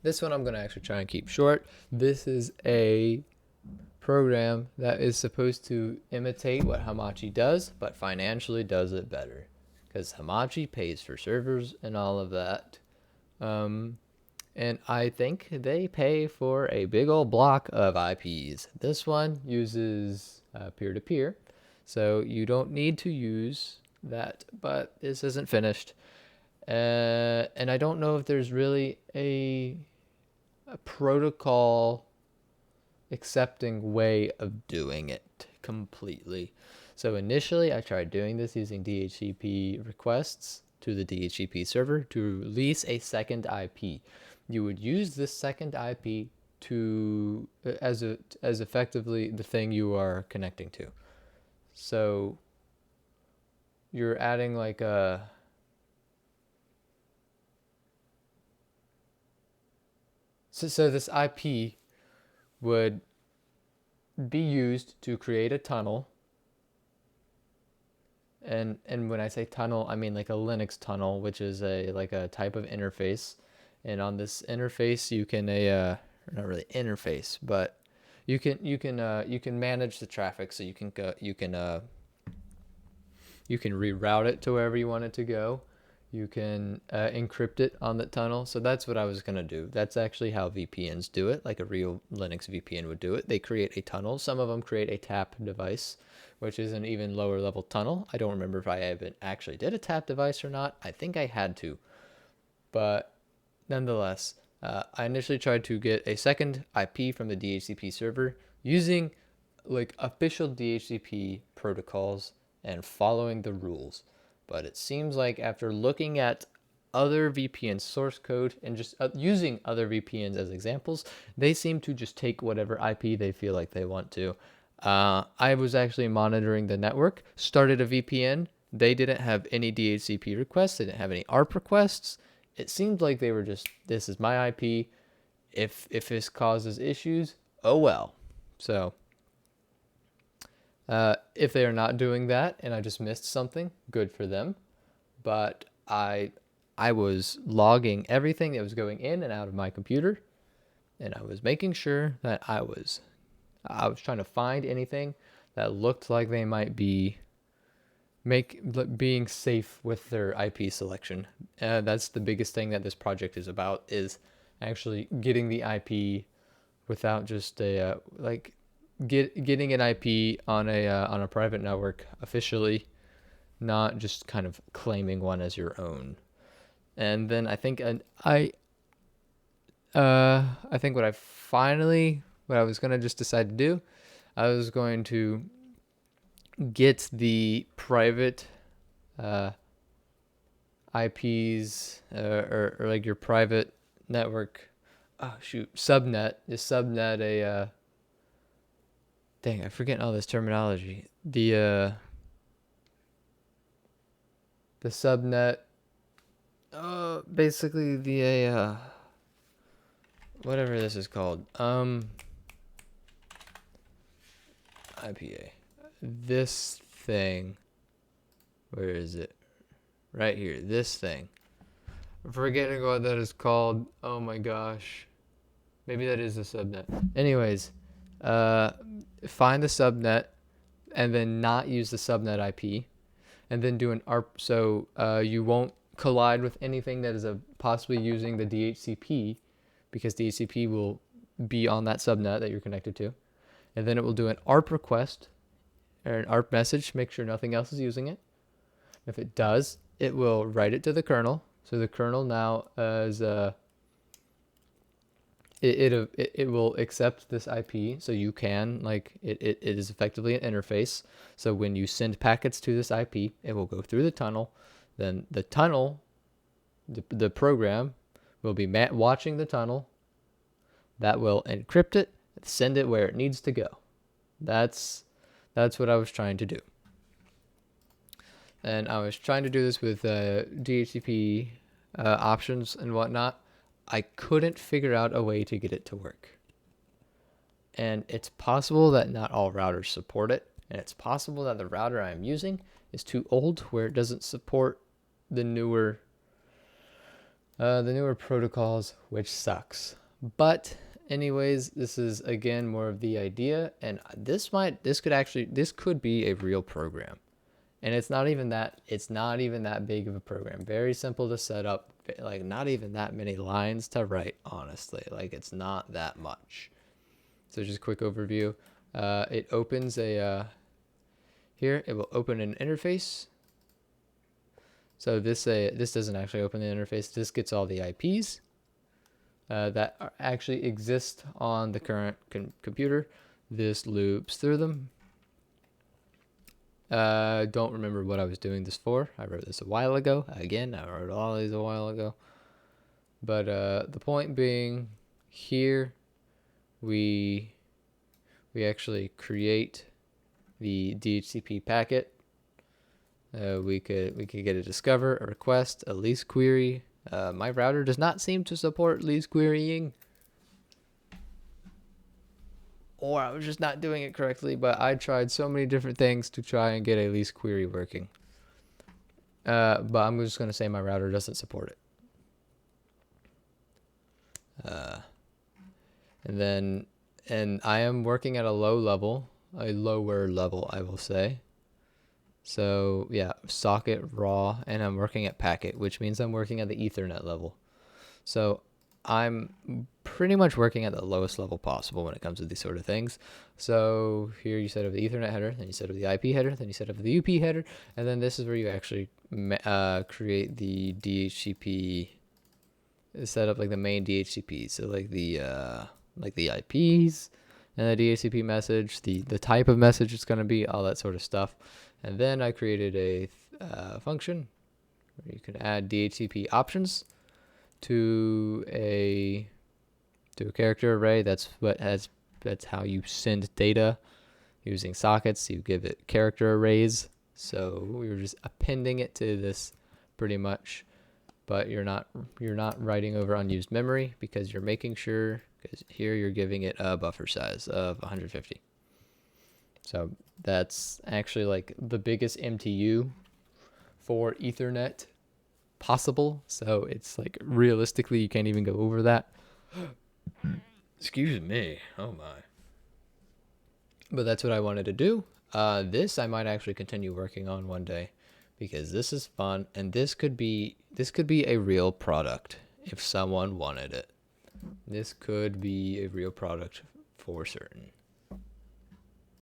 This one I'm going to actually try and keep short. This is a program that is supposed to imitate what Hamachi does, but financially does it better. Because Hamachi pays for servers and all of that. Um, and I think they pay for a big old block of IPs. This one uses peer to peer, so you don't need to use that, but this isn't finished. And I don't know if there's really a protocol accepting way of doing it completely. So initially, I tried doing this using DHCP requests to the DHCP server to release a second IP. You would use this second IP to as effectively the thing you are connecting to. So you're adding like a so this IP would be used to create a tunnel. And when I say tunnel, I mean like a Linux tunnel, which is a type of interface. And on this interface, you can not really interface, but you can manage the traffic. So you can reroute it to wherever you want it to go. You can encrypt it on the tunnel. So that's what I was going to do. That's actually how VPNs do it, like a real Linux VPN would do it. They create a tunnel. Some of them create a tap device, which is an even lower level tunnel. I don't remember if I even actually did a tap device or not. I think I had to. But nonetheless, I initially tried to get a second IP from the DHCP server using like official DHCP protocols and following the rules. But it seems like after looking at other VPN source code and just using other VPNs as examples, they seem to just take whatever IP they feel like they want to. I was actually monitoring the network, started a VPN. They didn't have any DHCP requests. They didn't have any ARP requests. It seemed like they were just, this is my IP. If this causes issues, oh well. So if they are not doing that and I just missed something, good for them. But I was logging everything that was going in and out of my computer, and I was making sure that I was trying to find anything that looked like they might be being safe with their IP selection. That's the biggest thing that this project is about, is actually getting the IP without just getting an IP on a private network officially, not just kind of claiming one as your own. And then I think what I was gonna just decide to do, I was going to get the private IPs or like your private network. Oh shoot, subnet. Just subnet a. Dang, I forget all this terminology. The subnet. Basically the whatever this is called. IPA. This thing. Where is it? Right here. This thing. I'm forgetting what that is called. Oh my gosh. Maybe that is the subnet. Anyways, find the subnet and then not use the subnet IP, and then do an ARP so you won't collide with anything that is possibly using the DHCP, because DHCP will be on that subnet that you're connected to. And then it will do an ARP request or an ARP message, make sure nothing else is using it. If it does, it will write it to the kernel. So the kernel now is it will accept this IP, so you can it is effectively an interface. So when you send packets to this IP, it will go through the tunnel. Then the tunnel, the program, will be watching the tunnel. That will encrypt it, send it where it needs to go. That's what I was trying to do. And I was trying to do this with DHCP options and whatnot. I couldn't figure out a way to get it to work. And it's possible that not all routers support it. And it's possible that the router I'm using is too old where it doesn't support the newer The newer protocols, which sucks. But anyways, this is again more of the idea, and this could be a real program. And it's not even that big of a program. Very simple to set up, like not even that many lines to write, honestly. Like it's not that much. So just a quick overview. It opens here it will open an interface. So this doesn't actually open the interface. This gets all the IPs that actually exist on the current computer. This loops through them. Don't remember what I was doing this for. I wrote this a while ago. Again, I wrote all these a while ago. But the point being, here we actually create the DHCP packet. We could get a discover, a request, a least query. My router does not seem to support least querying, or I was just not doing it correctly. But I tried so many different things to try and get a least query working. But I'm just gonna say my router doesn't support it. And I am working at a lower level, I will say. So yeah, socket raw, and I'm working at packet, which means I'm working at the Ethernet level. So I'm pretty much working at the lowest level possible when it comes to these sort of things. So here you set up the Ethernet header, then you set up the IP header, then you set up the UP header, and then this is where you actually create the DHCP, set up like the main DHCP. So like the IPs and the DHCP message, the type of message it's going to be, all that sort of stuff. And then I created a function where you can add DHCP options to a character array. That's how you send data using sockets. You give it character arrays. So we were just appending it to this pretty much, but you're not writing over unused memory, because you're making sure, because here you're giving it a buffer size of 150. So that's actually like the biggest MTU for Ethernet possible. So it's like realistically you can't even go over that. Excuse me. Oh my. But that's what I wanted to do. This I might actually continue working on one day, because this is fun, and this could be a real product if someone wanted it. This could be a real product for certain.